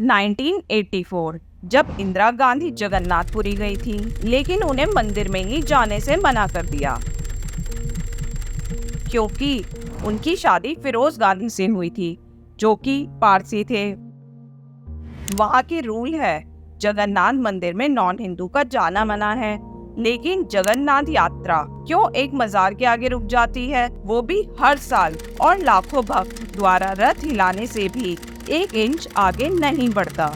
1984 जब इंदिरा गांधी जगन्नाथपुरी गई थी, लेकिन उन्हें मंदिर में ही जाने से मना कर दिया क्योंकि उनकी शादी फिरोज गांधी से हुई थी, जो कि पारसी थे। वहाँ के रूल है, जगन्नाथ मंदिर में नॉन हिंदू का जाना मना है, लेकिन जगन्नाथ यात्रा क्यों एक मजार के आगे रुक जाती है, वो भी हर साल, और लाखों भक्त द्वारा रथ हिलाने से भी 1 इंच आगे नहीं बढ़ता।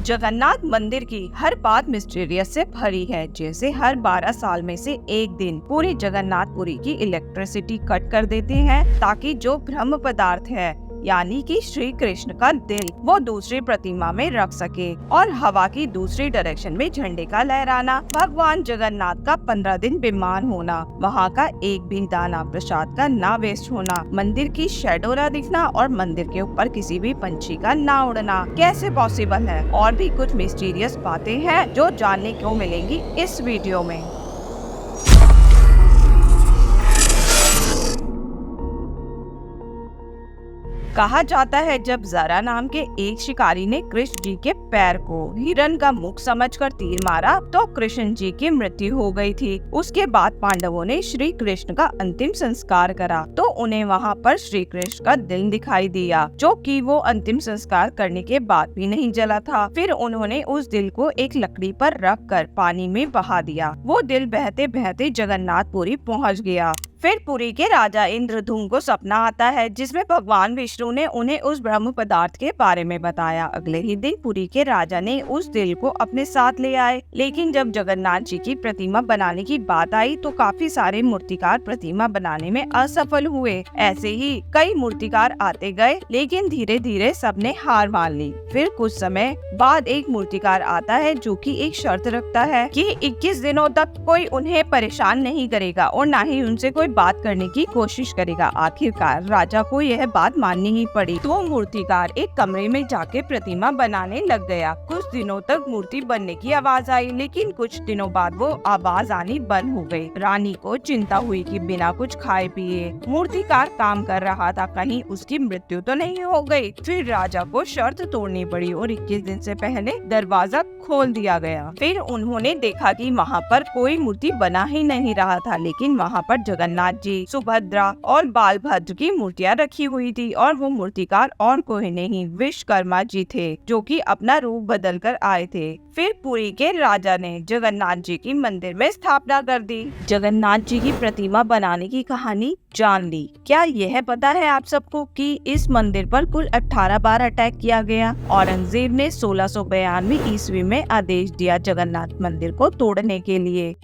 जगन्नाथ मंदिर की हर बात मिस्टीरियस से भरी है, जैसे हर 12 साल में से एक दिन पूरी जगन्नाथपुरी की इलेक्ट्रिसिटी कट कर देते हैं, ताकि जो ब्रह्म पदार्थ है यानी कि श्री कृष्ण का दिल वो दूसरी प्रतिमा में रख सके, और हवा की दूसरी डायरेक्शन में झंडे का लहराना, भगवान जगन्नाथ का 15 दिन बीमार होना, वहाँ का एक भी दाना प्रसाद का ना वेस्ट होना, मंदिर की शैडो ना दिखना, और मंदिर के ऊपर किसी भी पंछी का ना उड़ना कैसे पॉसिबल है। और भी कुछ मिस्टीरियस बातें हैं जो जानने को मिलेंगी इस वीडियो में। कहा जाता है, जब जरा नाम के एक शिकारी ने कृष्ण जी के पैर को हिरण का मुख समझकर तीर मारा तो कृष्ण जी की मृत्यु हो गई थी। उसके बाद पांडवों ने श्री कृष्ण का अंतिम संस्कार करा तो उन्हें वहाँ पर श्री कृष्ण का दिल दिखाई दिया, जो कि वो अंतिम संस्कार करने के बाद भी नहीं जला था। फिर उन्होंने उस दिल को एक लकड़ी पर रख कर पानी में बहा दिया। वो दिल बहते बहते जगन्नाथपुरी पहुँच गया। फिर पुरी के राजा इंद्रधुम्न को सपना आता है, जिसमें भगवान विष्णु ने उन्हें उस ब्रह्म पदार्थ के बारे में बताया। अगले ही दिन पुरी के राजा ने उस दिल को अपने साथ ले आए, लेकिन जब जगन्नाथ जी की प्रतिमा बनाने की बात आई तो काफी सारे मूर्तिकार प्रतिमा बनाने में असफल हुए। ऐसे ही कई मूर्तिकार आते गए, लेकिन धीरे धीरे सबने हार मान ली। फिर कुछ समय बाद एक मूर्तिकार आता है, जो कि एक शर्त रखता है कि 21 दिनों तक कोई उन्हें परेशान नहीं करेगा और न ही उनसे कोई बात करने की कोशिश करेगा। आखिरकार राजा को यह बात माननी ही पड़ी, तो मूर्तिकार एक कमरे में जाके प्रतिमा बनाने लग गया। कुछ दिनों तक मूर्ति बनने की आवाज आई, लेकिन कुछ दिनों बाद वो आवाज आनी बंद हो गई। रानी को चिंता हुई कि बिना कुछ खाए पिए मूर्तिकार काम कर रहा था, कहीं उसकी मृत्यु तो नहीं हो गई। फिर राजा को शर्त तोड़नी पड़ी और 21 दिन से पहले दरवाजा खोल दिया गया। फिर उन्होंने देखा कि वहाँ पर कोई मूर्ति बना ही नहीं रहा था, लेकिन वहाँ पर जगन्नाथ जी, सुभद्रा और बालभद्र की मूर्तियाँ रखी हुई थी, और वो मूर्तिकार और कोई नहीं विश्वकर्मा जी थे, जो कि अपना रूप बदल कर आए थे। फिर पुरी के राजा ने जगन्नाथ जी की मंदिर में स्थापना कर दी। जगन्नाथ जी की प्रतिमा बनाने की कहानी जान ली। क्या यह पता है आप सबको कि इस मंदिर पर कुल 18 बार अटैक किया गया? औरंगजेब ने 1692 ईस्वी में आदेश दिया जगन्नाथ मंदिर को तोड़ने के लिए।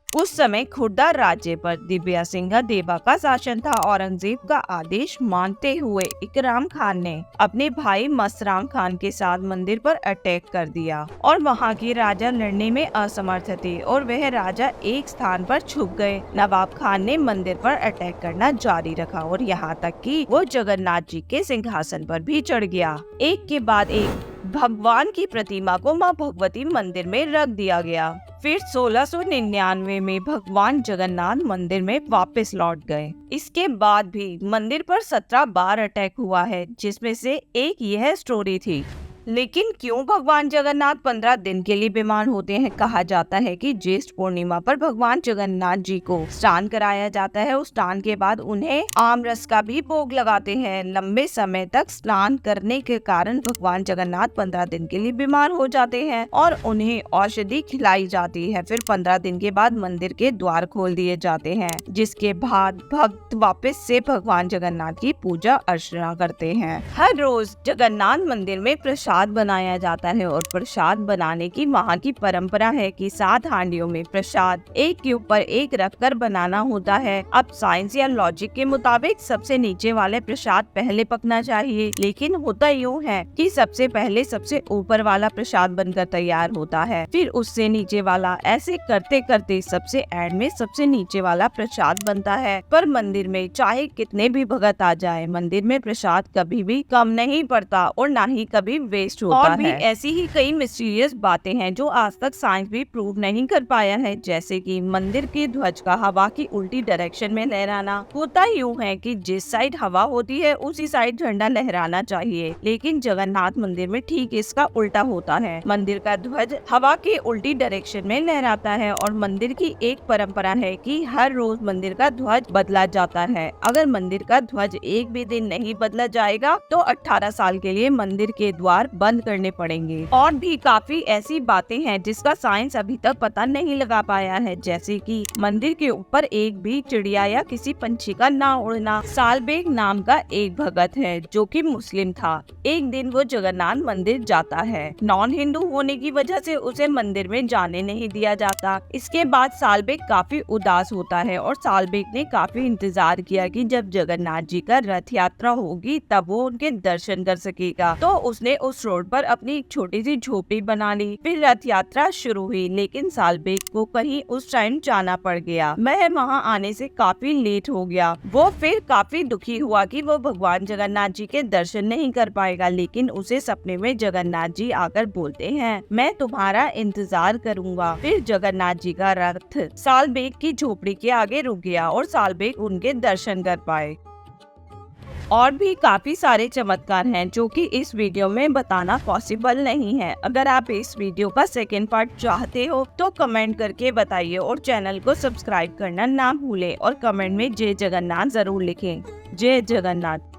उस समय खुर्दा राज्य पर दिव्या सिंह देवा का शासन था। औरंगजेब का आदेश मानते हुए इकराम खान ने अपने भाई मसराम खान के साथ मंदिर पर अटैक कर दिया, और वहां के राजा लड़ने में असमर्थ थे और वह राजा एक स्थान पर छुप गए। नवाब खान ने मंदिर पर अटैक करना जारी रखा और यहाँ तक कि वो जगन्नाथ जी के सिंहासन पर भी चढ़ गया। एक के बाद एक भगवान की प्रतिमा को मां भगवती मंदिर में रख दिया गया। फिर 1699 में भगवान जगन्नाथ मंदिर में वापस लौट गए। इसके बाद भी मंदिर पर 17 बार अटैक हुआ है, जिसमें से एक यह स्टोरी थी। लेकिन क्यों भगवान जगन्नाथ 15 दिन के लिए बीमार होते हैं? कहा जाता है कि ज्येष्ठ पूर्णिमा पर भगवान जगन्नाथ जी को स्नान कराया जाता है। उस स्नान के बाद उन्हें आम रस का भी भोग लगाते हैं। लंबे समय तक स्नान करने के कारण भगवान जगन्नाथ 15 दिन के लिए बीमार हो जाते हैं और उन्हें औषधि खिलाई जाती है। फिर 15 दिन के बाद मंदिर के द्वार खोल दिए जाते हैं, जिसके बाद भक्त वापस से भगवान जगन्नाथ की पूजा अर्चना करते हैं। हर रोज जगन्नाथ मंदिर में प्रसाद बनाया जाता है, और प्रसाद बनाने की वहाँ की परंपरा है कि 7 हांडियों में प्रसाद एक के ऊपर एक रखकर बनाना होता है। अब साइंस या लॉजिक के मुताबिक सबसे नीचे वाले प्रसाद पहले पकना चाहिए, लेकिन होता यूँ है कि सबसे पहले सबसे ऊपर वाला प्रसाद बनकर तैयार होता है, फिर उससे नीचे वाला, ऐसे करते करते सबसे एंड में सबसे नीचे वाला प्रसाद बनता है। पर मंदिर में चाहे कितने भी भगत आ जाए, मंदिर में प्रसाद कभी भी कम नहीं पड़ता और न ही कभी वेस्ट होता और भी ऐसी ही कई मिस्टीरियस बातें हैं जो आज तक साइंस भी प्रूव नहीं कर पाया है, जैसे कि मंदिर की ध्वज का हवा की उल्टी डायरेक्शन में लहराना। होता यूँ है कि जिस साइड हवा होती है उसी साइड झंडा लहराना चाहिए, लेकिन जगन्नाथ मंदिर में ठीक इसका उल्टा होता है। मंदिर का ध्वज हवा की उल्टी डायरेक्शन में लहराता है और मंदिर की एक परंपरा है कि हर रोज मंदिर का ध्वज बदला जाता है। अगर मंदिर का ध्वज एक भी दिन नहीं बदला जाएगा तो 18 साल के लिए मंदिर के द्वार बंद करने पड़ेंगे। और भी काफी ऐसी बातें हैं जिसका साइंस अभी तक पता नहीं लगा पाया है, जैसे कि मंदिर के ऊपर एक भी चिड़िया या किसी पंछी का ना उड़ना। सालबेग नाम का एक भगत है जो कि मुस्लिम था। एक दिन वो जगन्नाथ मंदिर जाता है। नॉन हिंदू होने की वजह से उसे मंदिर में जाने नहीं दिया जाता। इसके बाद सालबेग काफी उदास होता है और सालबेग ने काफी इंतजार किया कि जब जगन्नाथ जी का रथ यात्रा होगी तब वो उनके दर्शन कर सकेगा। तो उसने उस रोड पर अपनी एक छोटी सी झोपड़ी बना ली। फिर रथ यात्रा शुरू हुई, लेकिन सालबेग को कहीं उस टाइम जाना पड़ गया। वह वहाँ आने से काफी लेट हो गया। वो फिर काफी दुखी हुआ कि वो भगवान जगन्नाथ जी के दर्शन नहीं कर पाएगा, लेकिन उसे सपने में जगन्नाथ जी आकर बोलते हैं, मैं तुम्हारा इंतजार करूंगा। फिर जगन्नाथ जी का रथ सालबेग की झोपड़ी के आगे रुक गया और सालबेग उनके दर्शन कर पाए। और भी काफी सारे चमत्कार हैं जो कि इस वीडियो में बताना पॉसिबल नहीं है। अगर आप इस वीडियो का सेकेंड पार्ट चाहते हो तो कमेंट करके बताइए और चैनल को सब्सक्राइब करना ना भूलें और कमेंट में जय जगन्नाथ जरूर लिखें। जय जगन्नाथ।